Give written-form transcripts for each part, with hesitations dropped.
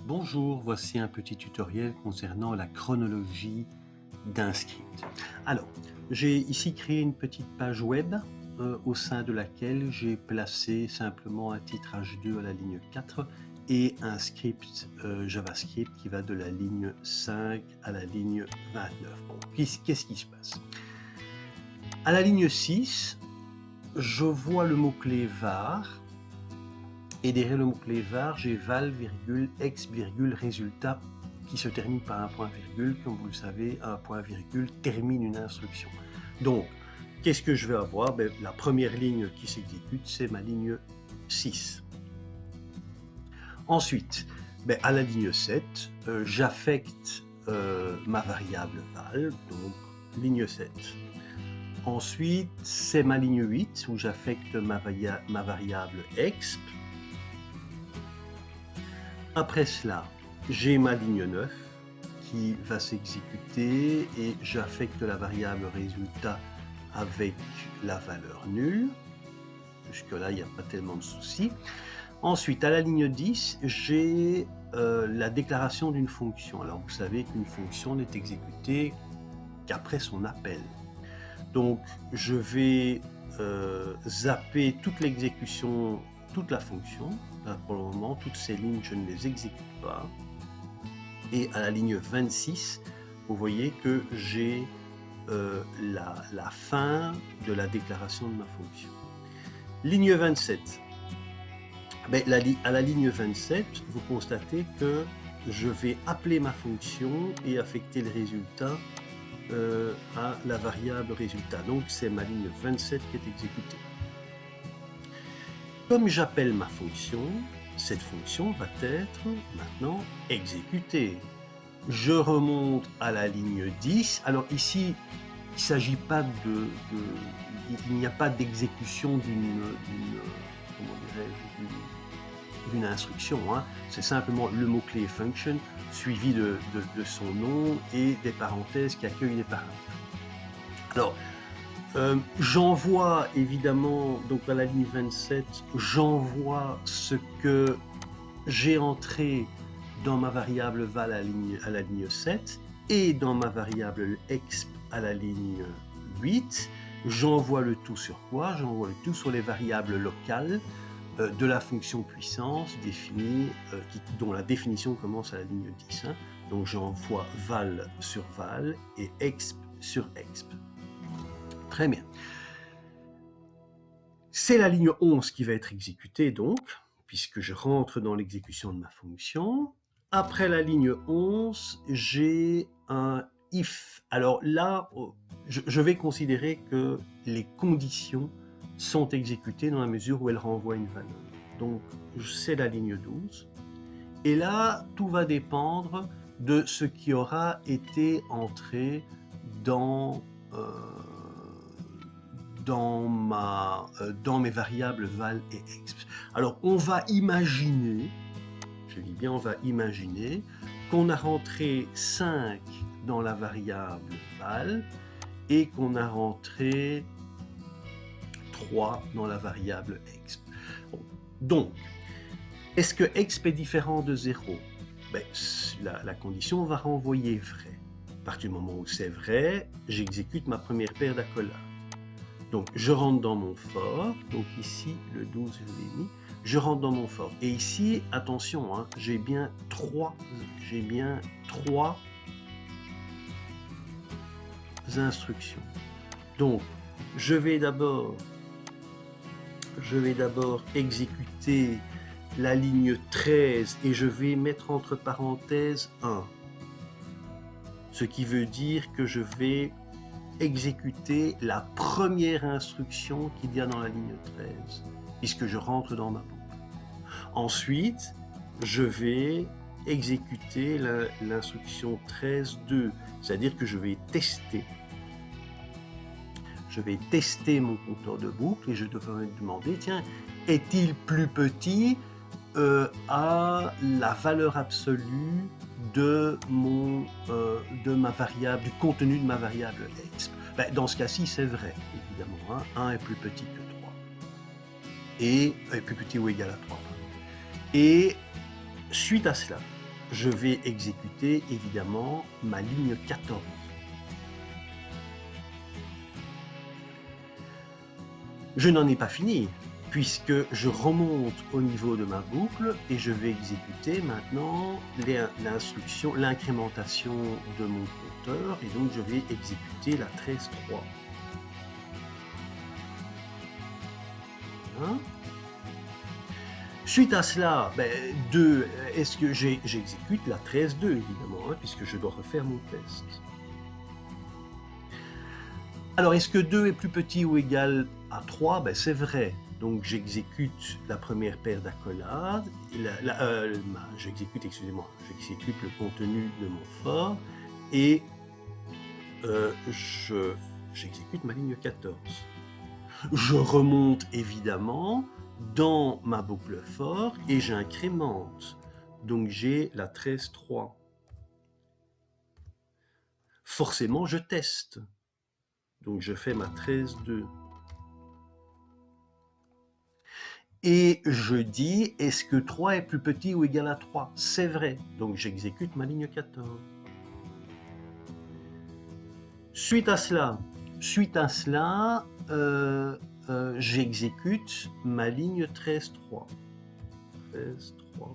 Bonjour, voici un petit tutoriel concernant la chronologie d'un script. Alors, j'ai ici créé une petite page web au sein de laquelle j'ai placé simplement un titre H2 à la ligne 4 et un script JavaScript qui va de la ligne 5 à la ligne 29. Bon, qu'est-ce qui se passe? À la ligne 6, je vois le mot-clé var. Et derrière le mot-clé var, j'ai val, virgule, ex, virgule, résultat qui se termine par un point virgule. Comme vous le savez, un point virgule termine une instruction. Donc, qu'est-ce que je vais avoir? La première ligne qui s'exécute, c'est ma ligne 6. Ensuite, à la ligne 7, j'affecte ma variable val, donc ligne 7. Ensuite, c'est ma ligne 8 où j'affecte ma variable exp. Après cela, j'ai ma ligne 9 qui va s'exécuter et j'affecte la variable résultat avec la valeur nulle. Jusque-là, il n'y a pas tellement de soucis. Ensuite, à la ligne 10, j'ai la déclaration d'une fonction. Alors, vous savez qu'une fonction n'est exécutée qu'après son appel. Donc, je vais zapper toute l'exécution, toute la fonction. Là, pour le moment, toutes ces lignes, je ne les exécute pas. Et à la ligne 26, vous voyez que j'ai la fin de la déclaration de ma fonction. Ligne 27. À la ligne 27, vous constatez que je vais appeler ma fonction et affecter le résultat à la variable résultat. Donc, c'est ma ligne 27 qui est exécutée. Comme j'appelle ma fonction, cette fonction va être maintenant exécutée. Je remonte à la ligne 10. Alors ici, il ne s'agit pas il n'y a pas d'exécution d'une instruction. C'est simplement le mot-clé function suivi de son nom et des parenthèses qui accueillent les paramètres. Alors, j'envoie évidemment, donc à la ligne 27, j'envoie ce que j'ai entré dans ma variable val à la ligne 7 et dans ma variable exp à la ligne 8. J'envoie le tout sur quoi? J'envoie le tout sur les variables locales de la fonction puissance définie, dont la définition commence à la ligne 10. Donc j'envoie val sur val et exp sur exp. Très bien. C'est la ligne 11 qui va être exécutée donc, puisque je rentre dans l'exécution de ma fonction. Après la ligne 11, j'ai un if. Alors là, je vais considérer que les conditions sont exécutées dans la mesure où elles renvoient une valeur. Donc, c'est la ligne 12. Et là, tout va dépendre de ce qui aura été entré dans mes variables val et exp. Alors, on va imaginer, je dis bien on va imaginer, qu'on a rentré 5 dans la variable val et qu'on a rentré 3 dans la variable exp. Bon. Donc, est-ce que exp est différent de 0? La condition va renvoyer vrai. À partir du moment où c'est vrai, j'exécute ma première paire d'accolades. Donc, je rentre dans mon for. Donc ici, le 12, je l'ai mis. Je rentre dans mon for. Et ici, attention, j'ai bien trois instructions. Donc, je vais d'abord exécuter la ligne 13 et je vais mettre entre parenthèses 1. Ce qui veut dire que je vais exécuter la première instruction qu'il y a dans la ligne 13, puisque je rentre dans ma boucle. Ensuite, je vais exécuter l'instruction 13.2, c'est-à-dire que je vais tester mon compteur de boucle et je devrais me demander, tiens, est-il plus petit à la valeur absolue de ma variable, du contenu de ma variable exp. Dans ce cas-ci, c'est vrai, évidemment. 1 est plus petit que 3. Et est plus petit ou égal à 3. Et suite à cela, je vais exécuter évidemment ma ligne 14. Je n'en ai pas fini, puisque je remonte au niveau de ma boucle et je vais exécuter maintenant l'instruction, l'incrémentation de mon compteur, et donc je vais exécuter la 13.3. Hein? Suite à cela, est-ce que j'exécute la 13.2 évidemment, hein, puisque je dois refaire mon test. Alors, est-ce que 2 est plus petit ou égal à 3? C'est vrai. Donc, j'exécute la première paire d'accolades. J'exécute le contenu de mon for et j'exécute ma ligne 14. Je remonte évidemment dans ma boucle for et j'incrémente. Donc, j'ai la 13.3. Forcément, je teste. Donc, je fais ma 13.2. Et je dis, est-ce que 3 est plus petit ou égal à 3? C'est vrai. Donc, j'exécute ma ligne 14. Suite à cela, j'exécute ma ligne 13.3. 13.3.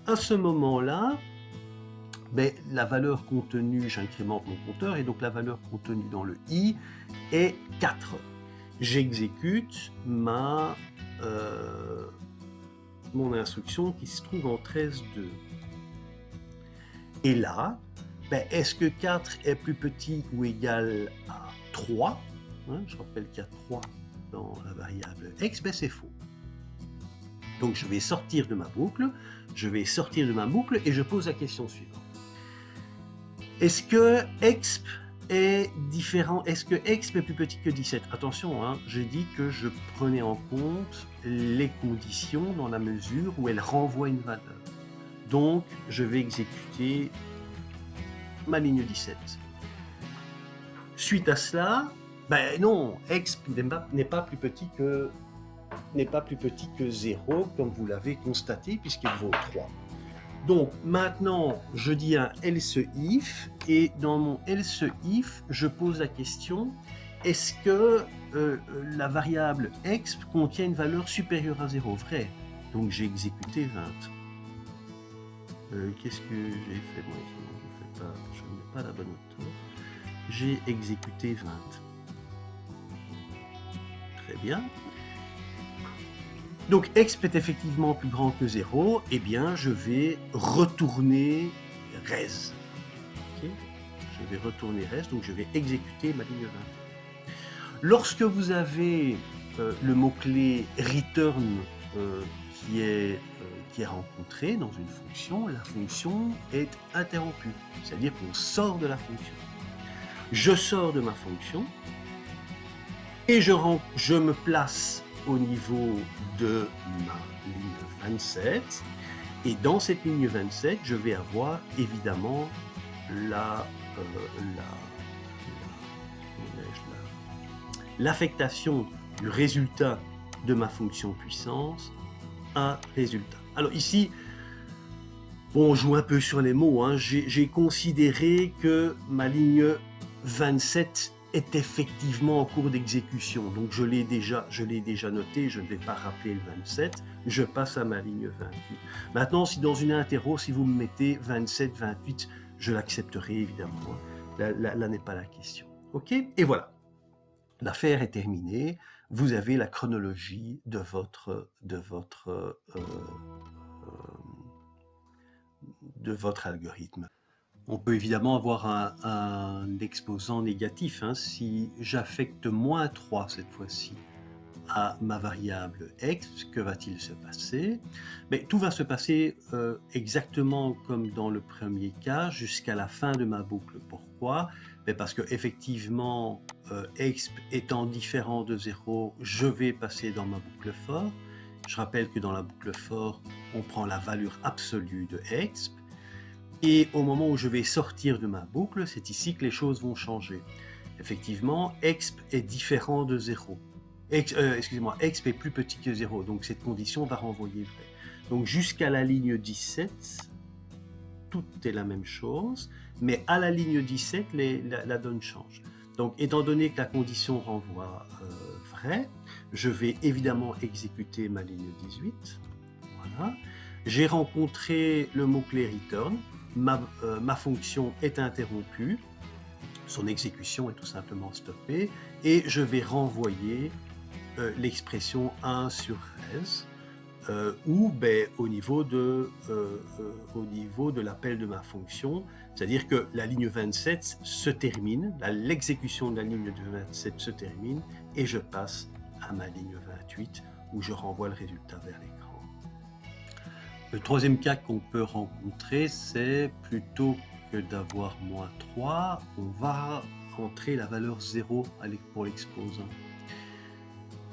À ce moment-là, la valeur contenue, j'incrémente mon compteur, et donc la valeur contenue dans le i est 4. J'exécute mon instruction qui se trouve en 13.2. Et là, est-ce que 4 est plus petit ou égal à 3? Je rappelle qu'il y a 3 dans la variable x, c'est faux. Donc je vais sortir de ma boucle, et je pose la question suivante. Est-ce que exp est différent? Est-ce que exp est plus petit que 17? Attention, j'ai dit que je prenais en compte les conditions dans la mesure où elle renvoie une valeur. Donc, je vais exécuter ma ligne 17. Suite à cela, non, exp n'est pas plus petit que 0, comme vous l'avez constaté, puisqu'il vaut 3. Donc maintenant, je dis un else if, et dans mon else if, je pose la question, est-ce que la variable exp contient une valeur supérieure à 0? Vrai. Donc j'ai exécuté 20. Qu'est-ce que j'ai fait? Moi, je ne mets pas la bonne hauteur. J'ai exécuté 20. Très bien. Donc exp est effectivement plus grand que 0, eh bien je vais retourner res. Okay, je vais retourner res, donc je vais exécuter ma ligne 20. Lorsque vous avez le mot-clé return qui est rencontré dans une fonction, la fonction est interrompue, c'est-à-dire qu'on sort de la fonction. Je sors de ma fonction et je me place au niveau de ma ligne 27, et dans cette ligne 27, je vais avoir évidemment l'affectation du résultat de ma fonction puissance à résultat. Alors ici, on joue un peu sur les mots, j'ai considéré que ma ligne 27 est effectivement en cours d'exécution. Donc je l'ai déjà noté, je ne vais pas rappeler le 27, je passe à ma ligne 28. Maintenant, si dans une interro, si vous me mettez 27, 28, je l'accepterai évidemment. Là n'est pas la question. OK? Et voilà. L'affaire est terminée. Vous avez la chronologie de votre algorithme. On peut évidemment avoir un exposant négatif. Si j'affecte moins 3 cette fois-ci à ma variable x, que va-t-il se passer? Tout va se passer exactement comme dans le premier cas, jusqu'à la fin de ma boucle. Pourquoi? Parce que effectivement, exp étant différent de 0, je vais passer dans ma boucle for. Je rappelle que dans la boucle for, on prend la valeur absolue de exp. Et au moment où je vais sortir de ma boucle, c'est ici que les choses vont changer. Effectivement, exp est différent de 0. Exp est plus petit que 0, donc cette condition va renvoyer vrai. Donc jusqu'à la ligne 17, tout est la même chose, mais à la ligne 17, la donne change. Donc étant donné que la condition renvoie vrai, je vais évidemment exécuter ma ligne 18. Voilà. J'ai rencontré le mot-clé return, ma fonction est interrompue, son exécution est tout simplement stoppée, et je vais renvoyer l'expression 1 sur res, ou au niveau de l'appel de ma fonction, c'est-à-dire que la ligne 27 se termine, l'exécution de la ligne 27 se termine, et je passe à ma ligne 28, où je renvoie le résultat vers l'écran. Le troisième cas qu'on peut rencontrer, c'est plutôt que d'avoir -3, on va entrer la valeur 0 pour l'exposant.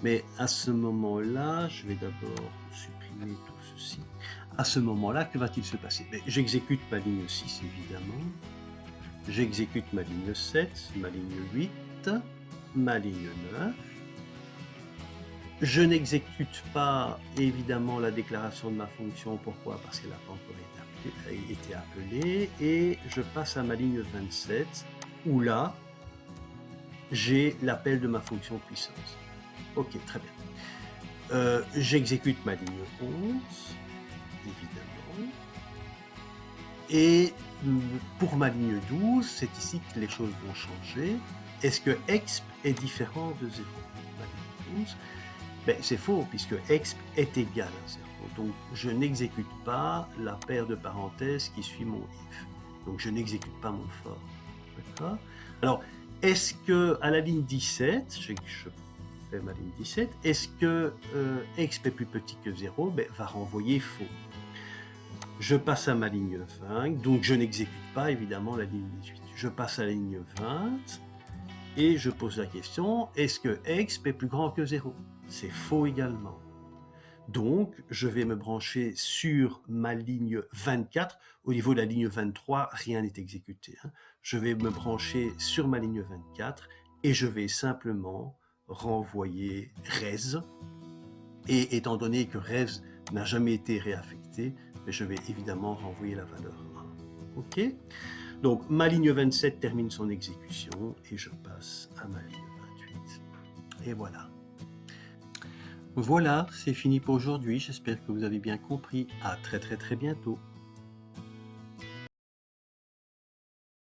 Mais à ce moment-là, je vais d'abord supprimer tout ceci. À ce moment-là, que va-t-il se passer? J'exécute ma ligne 6, évidemment. J'exécute ma ligne 7, ma ligne 8, ma ligne 9. Je n'exécute pas, évidemment, la déclaration de ma fonction. Pourquoi? Parce qu'elle n'a pas encore été appelée. Et je passe à ma ligne 27, où là, j'ai l'appel de ma fonction puissance. Ok, très bien. J'exécute ma ligne 11, évidemment. Et pour ma ligne 12, c'est ici que les choses vont changer. Est-ce que exp est différent de 0? Ma ligne 12, c'est faux, puisque exp est égal à 0. Donc, je n'exécute pas la paire de parenthèses qui suit mon if. Donc, je n'exécute pas mon for. D'accord? Alors, est-ce que à la ligne 17, je fais ma ligne 17, est-ce que exp est plus petit que 0? Va renvoyer faux. Je passe à ma ligne 20, donc je n'exécute pas évidemment la ligne 18. Je passe à la ligne 20 et je pose la question, est-ce que exp est plus grand que 0? C'est faux également. Donc, je vais me brancher sur ma ligne 24. Au niveau de la ligne 23, rien n'est exécuté. Je vais me brancher sur ma ligne 24 et je vais simplement renvoyer res. Et étant donné que res n'a jamais été réaffecté, je vais évidemment renvoyer la valeur 1. OK? Donc, ma ligne 27 termine son exécution et je passe à ma ligne 28. Et voilà. Voilà, c'est fini pour aujourd'hui. J'espère que vous avez bien compris. À très bientôt.